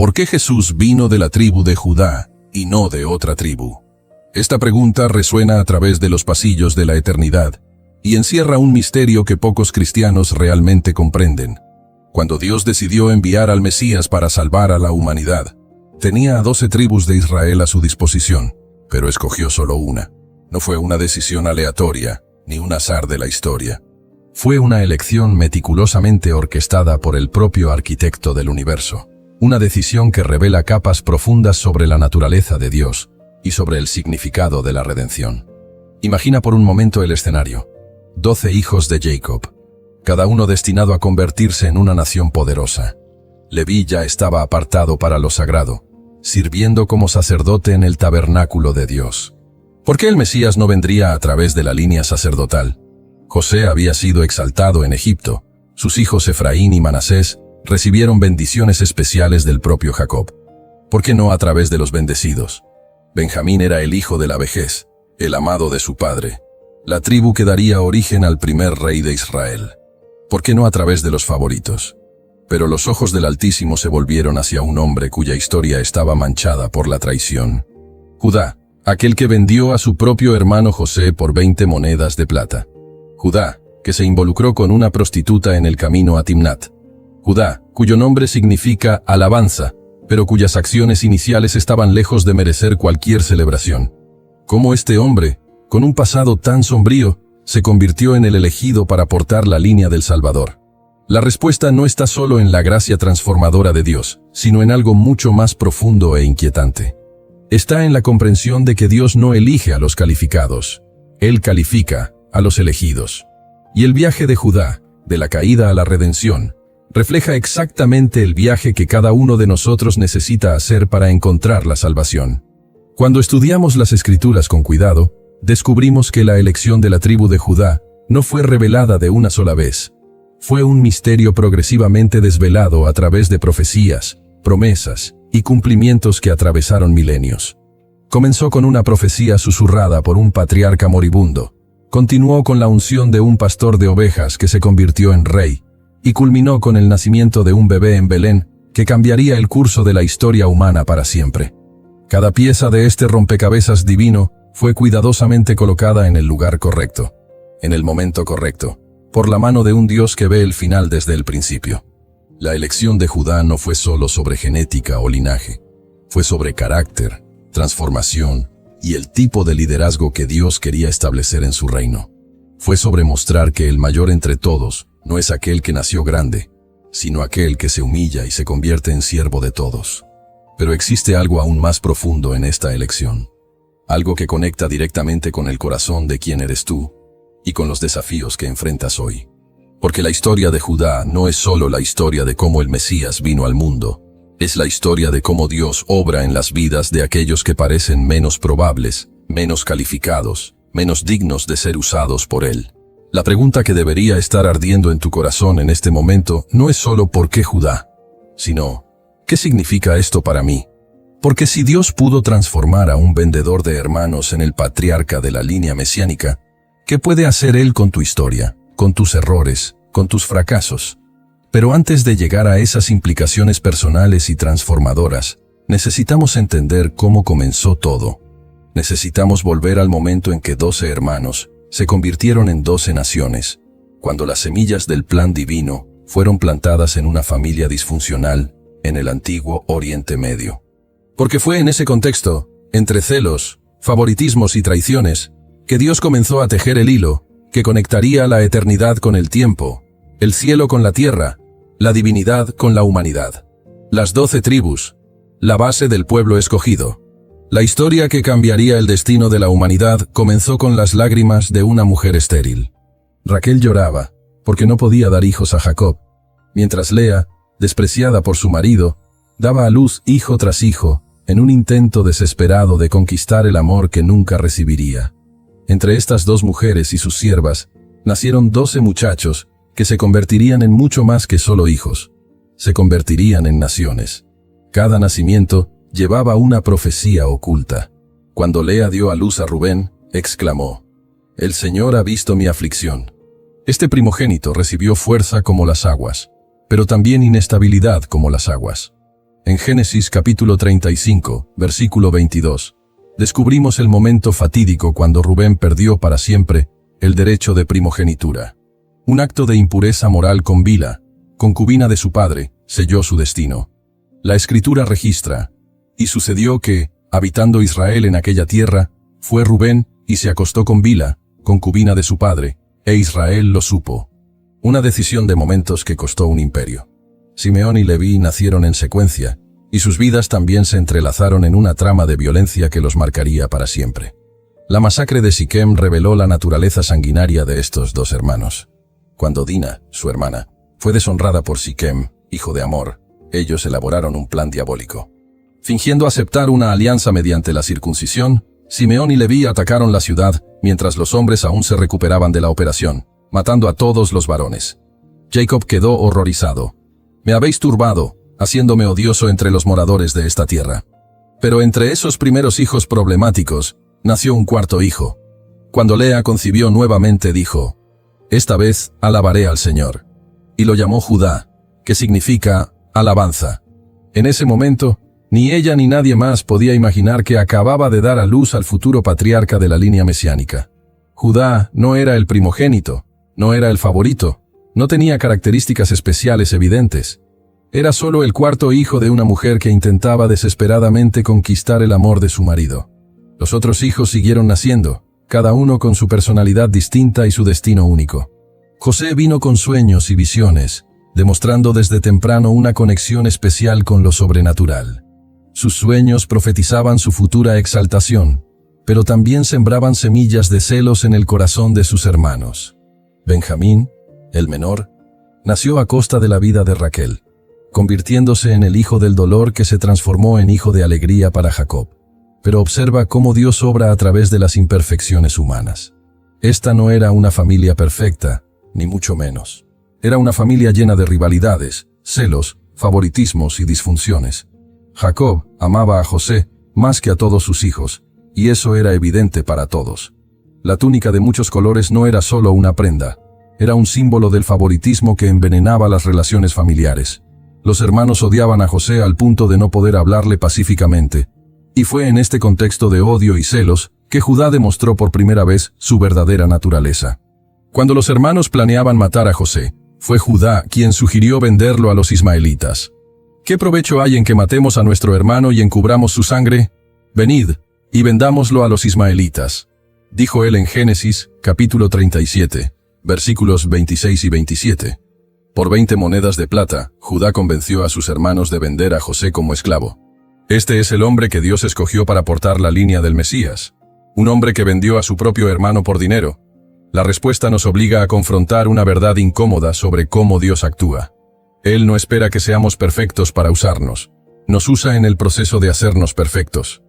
¿Por qué Jesús vino de la tribu de Judá y no de otra tribu? Esta pregunta resuena a través de los pasillos de la eternidad y encierra un misterio que pocos cristianos realmente comprenden. Cuando Dios decidió enviar al Mesías para salvar a la humanidad, tenía a 12 tribus de Israel a su disposición, pero escogió solo una. No fue una decisión aleatoria, ni un azar de la historia. Fue una elección meticulosamente orquestada por el propio arquitecto del universo. Una decisión que revela capas profundas sobre la naturaleza de Dios y sobre el significado de la redención. Imagina por un momento el escenario. 12 hijos de Jacob, cada uno destinado a convertirse en una nación poderosa. Leví ya estaba apartado para lo sagrado, sirviendo como sacerdote en el tabernáculo de Dios. ¿Por qué el Mesías no vendría a través de la línea sacerdotal? José había sido exaltado en Egipto. Sus hijos Efraín y Manasés recibieron bendiciones especiales del propio Jacob. ¿Por qué no a través de los bendecidos? Benjamín era el hijo de la vejez, el amado de su padre, la tribu que daría origen al primer rey de Israel. ¿Por qué no a través de los favoritos? Pero los ojos del Altísimo se volvieron hacia un hombre cuya historia estaba manchada por la traición. Judá, aquel que vendió a su propio hermano José por 20 monedas de plata. Judá, que se involucró con una prostituta en el camino a Timnat. Judá, cuyo nombre significa alabanza, pero cuyas acciones iniciales estaban lejos de merecer cualquier celebración. ¿Cómo este hombre, con un pasado tan sombrío, se convirtió en el elegido para portar la línea del Salvador? La respuesta no está solo en la gracia transformadora de Dios, sino en algo mucho más profundo e inquietante. Está en la comprensión de que Dios no elige a los calificados, Él califica a los elegidos. Y el viaje de Judá, de la caída a la redención, refleja exactamente el viaje que cada uno de nosotros necesita hacer para encontrar la salvación. Cuando estudiamos las Escrituras con cuidado, descubrimos que la elección de la tribu de Judá no fue revelada de una sola vez. Fue un misterio progresivamente desvelado a través de profecías, promesas y cumplimientos que atravesaron milenios. Comenzó con una profecía susurrada por un patriarca moribundo, continuó con la unción de un pastor de ovejas que se convirtió en rey, y culminó con el nacimiento de un bebé en Belén que cambiaría el curso de la historia humana para siempre. Cada pieza de este rompecabezas divino fue cuidadosamente colocada en el lugar correcto, en el momento correcto, por la mano de un Dios que ve el final desde el principio. La elección de Judá no fue solo sobre genética o linaje, fue sobre carácter, transformación y el tipo de liderazgo que Dios quería establecer en su reino. Fue sobre mostrar que el mayor entre todos no es aquel que nació grande, sino aquel que se humilla y se convierte en siervo de todos. Pero existe algo aún más profundo en esta elección. Algo que conecta directamente con el corazón de quién eres tú y con los desafíos que enfrentas hoy. Porque la historia de Judá no es solo la historia de cómo el Mesías vino al mundo, es la historia de cómo Dios obra en las vidas de aquellos que parecen menos probables, menos calificados, menos dignos de ser usados por Él. La pregunta que debería estar ardiendo en tu corazón en este momento no es solo ¿por qué Judá?, sino ¿qué significa esto para mí? Porque si Dios pudo transformar a un vendedor de hermanos en el patriarca de la línea mesiánica, ¿qué puede hacer Él con tu historia, con tus errores, con tus fracasos? Pero antes de llegar a esas implicaciones personales y transformadoras, necesitamos entender cómo comenzó todo. Necesitamos volver al momento en que 12 hermanos se convirtieron en 12 naciones, cuando las semillas del plan divino fueron plantadas en una familia disfuncional en el antiguo Oriente Medio. Porque fue en ese contexto, entre celos, favoritismos y traiciones, que Dios comenzó a tejer el hilo que conectaría la eternidad con el tiempo, el cielo con la tierra, la divinidad con la humanidad. Las 12 tribus, la base del pueblo escogido. La historia que cambiaría el destino de la humanidad comenzó con las lágrimas de una mujer estéril. Raquel lloraba, porque no podía dar hijos a Jacob, mientras Lea, despreciada por su marido, daba a luz hijo tras hijo, en un intento desesperado de conquistar el amor que nunca recibiría. Entre estas dos mujeres y sus siervas, nacieron 12 muchachos que se convertirían en mucho más que solo hijos. Se convertirían en naciones. Cada nacimiento llevaba una profecía oculta. Cuando Lea dio a luz a Rubén, exclamó: «El Señor ha visto mi aflicción». Este primogénito recibió fuerza como las aguas, pero también inestabilidad como las aguas. En Génesis capítulo 35, versículo 22, descubrimos el momento fatídico cuando Rubén perdió para siempre el derecho de primogenitura. Un acto de impureza moral con Bilha, concubina de su padre, selló su destino. La Escritura registra: y sucedió que, habitando Israel en aquella tierra, fue Rubén y se acostó con Bilha, concubina de su padre, e Israel lo supo. Una decisión de momentos que costó un imperio. Simeón y Leví nacieron en secuencia, y sus vidas también se entrelazaron en una trama de violencia que los marcaría para siempre. La masacre de Siquem reveló la naturaleza sanguinaria de estos dos hermanos. Cuando Dina, su hermana, fue deshonrada por Siquem, hijo de Hamor, ellos elaboraron un plan diabólico. Fingiendo aceptar una alianza mediante la circuncisión, Simeón y Leví atacaron la ciudad mientras los hombres aún se recuperaban de la operación, matando a todos los varones. Jacob quedó horrorizado. «Me habéis turbado, haciéndome odioso entre los moradores de esta tierra». Pero entre esos primeros hijos problemáticos, nació un cuarto hijo. Cuando Lea concibió nuevamente dijo: «Esta vez alabaré al Señor». Y lo llamó Judá, que significa alabanza. En ese momento, ni ella ni nadie más podía imaginar que acababa de dar a luz al futuro patriarca de la línea mesiánica. Judá no era el primogénito, no era el favorito, no tenía características especiales evidentes. Era solo el cuarto hijo de una mujer que intentaba desesperadamente conquistar el amor de su marido. Los otros hijos siguieron naciendo, cada uno con su personalidad distinta y su destino único. José vino con sueños y visiones, demostrando desde temprano una conexión especial con lo sobrenatural. Sus sueños profetizaban su futura exaltación, pero también sembraban semillas de celos en el corazón de sus hermanos. Benjamín, el menor, nació a costa de la vida de Raquel, convirtiéndose en el hijo del dolor que se transformó en hijo de alegría para Jacob. Pero observa cómo Dios obra a través de las imperfecciones humanas. Esta no era una familia perfecta, ni mucho menos. Era una familia llena de rivalidades, celos, favoritismos y disfunciones. Jacob amaba a José más que a todos sus hijos, y eso era evidente para todos. La túnica de muchos colores no era solo una prenda, era un símbolo del favoritismo que envenenaba las relaciones familiares. Los hermanos odiaban a José al punto de no poder hablarle pacíficamente, y fue en este contexto de odio y celos que Judá demostró por primera vez su verdadera naturaleza. Cuando los hermanos planeaban matar a José, fue Judá quien sugirió venderlo a los ismaelitas. ¿Qué provecho hay en que matemos a nuestro hermano y encubramos su sangre? Venid, y vendámoslo a los ismaelitas, dijo él en Génesis, capítulo 37, versículos 26 y 27. Por 20 monedas de plata, Judá convenció a sus hermanos de vender a José como esclavo. Este es el hombre que Dios escogió para portar la línea del Mesías. Un hombre que vendió a su propio hermano por dinero. La respuesta nos obliga a confrontar una verdad incómoda sobre cómo Dios actúa. Él no espera que seamos perfectos para usarnos. Nos usa en el proceso de hacernos perfectos.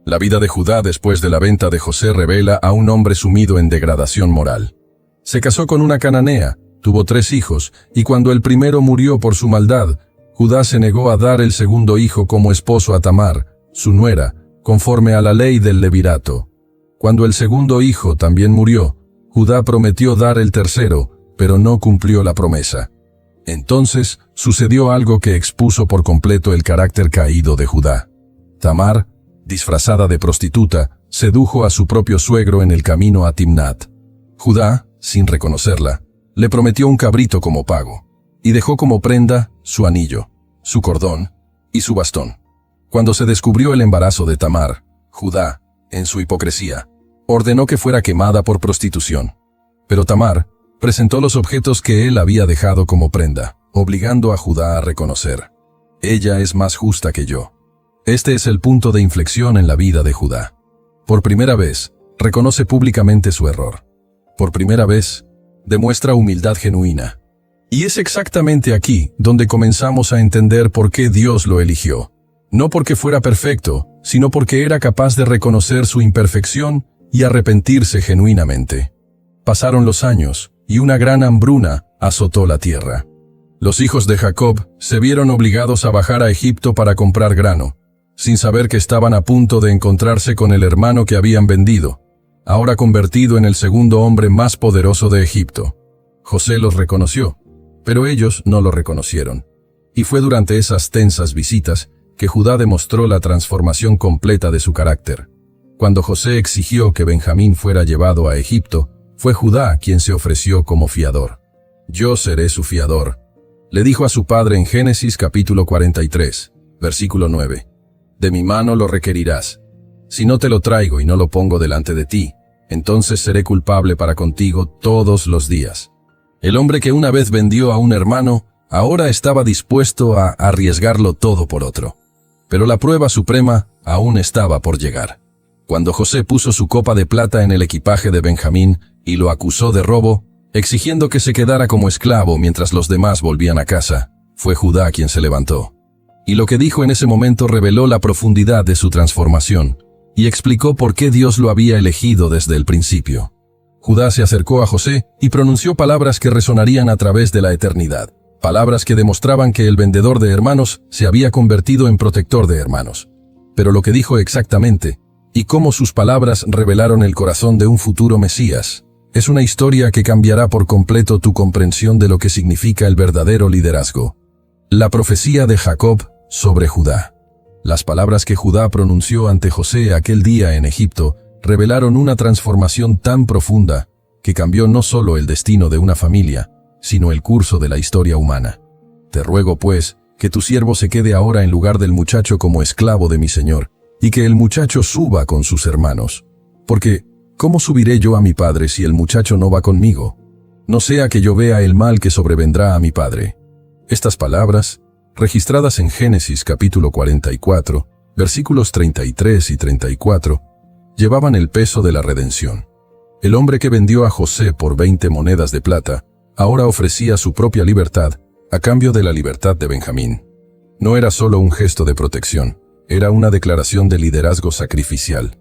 La vida de Judá después de la venta de José revela a un hombre sumido en degradación moral. Se casó con una cananea, tuvo 3 hijos, y cuando el primero murió por su maldad, Judá se negó a dar el segundo hijo como esposo a Tamar, su nuera, conforme a la ley del levirato. Cuando el segundo hijo también murió, Judá prometió dar el tercero, pero no cumplió la promesa. Entonces, sucedió algo que expuso por completo el carácter caído de Judá. Tamar, disfrazada de prostituta, sedujo a su propio suegro en el camino a Timnat. Judá, sin reconocerla, le prometió un cabrito como pago, y dejó como prenda su anillo, su cordón y su bastón. Cuando se descubrió el embarazo de Tamar, Judá, en su hipocresía, ordenó que fuera quemada por prostitución. Pero Tamar presentó los objetos que él había dejado como prenda, obligando a Judá a reconocer: ella es más justa que yo. Este es el punto de inflexión en la vida de Judá. Por primera vez, reconoce públicamente su error. Por primera vez, demuestra humildad genuina. Y es exactamente aquí donde comenzamos a entender por qué Dios lo eligió. No porque fuera perfecto, sino porque era capaz de reconocer su imperfección y arrepentirse genuinamente. Pasaron los años, y una gran hambruna azotó la tierra. Los hijos de Jacob se vieron obligados a bajar a Egipto para comprar grano, sin saber que estaban a punto de encontrarse con el hermano que habían vendido, ahora convertido en el segundo hombre más poderoso de Egipto. José los reconoció, pero ellos no lo reconocieron. Y fue durante esas tensas visitas que Judá demostró la transformación completa de su carácter. Cuando José exigió que Benjamín fuera llevado a Egipto, fue Judá quien se ofreció como fiador. «Yo seré su fiador», le dijo a su padre en Génesis capítulo 43, versículo 9. «De mi mano lo requerirás. Si no te lo traigo y no lo pongo delante de ti, entonces seré culpable para contigo todos los días». El hombre que una vez vendió a un hermano, ahora estaba dispuesto a arriesgarlo todo por otro. Pero la prueba suprema aún estaba por llegar. Cuando José puso su copa de plata en el equipaje de Benjamín y lo acusó de robo, exigiendo que se quedara como esclavo mientras los demás volvían a casa, fue Judá quien se levantó. Y lo que dijo en ese momento reveló la profundidad de su transformación y explicó por qué Dios lo había elegido desde el principio. Judá se acercó a José y pronunció palabras que resonarían a través de la eternidad, palabras que demostraban que el vendedor de hermanos se había convertido en protector de hermanos. Pero lo que dijo exactamente, y cómo sus palabras revelaron el corazón de un futuro Mesías, es una historia que cambiará por completo tu comprensión de lo que significa el verdadero liderazgo. La profecía de Jacob sobre Judá. Las palabras que Judá pronunció ante José aquel día en Egipto revelaron una transformación tan profunda que cambió no solo el destino de una familia, sino el curso de la historia humana. Te ruego, pues, que tu siervo se quede ahora en lugar del muchacho como esclavo de mi señor, y que el muchacho suba con sus hermanos. Porque, ¿cómo subiré yo a mi padre si el muchacho no va conmigo? No sea que yo vea el mal que sobrevendrá a mi padre. Estas palabras, registradas en Génesis capítulo 44, versículos 33 y 34, llevaban el peso de la redención. El hombre que vendió a José por 20 monedas de plata, ahora ofrecía su propia libertad a cambio de la libertad de Benjamín. No era solo un gesto de protección, era una declaración de liderazgo sacrificial.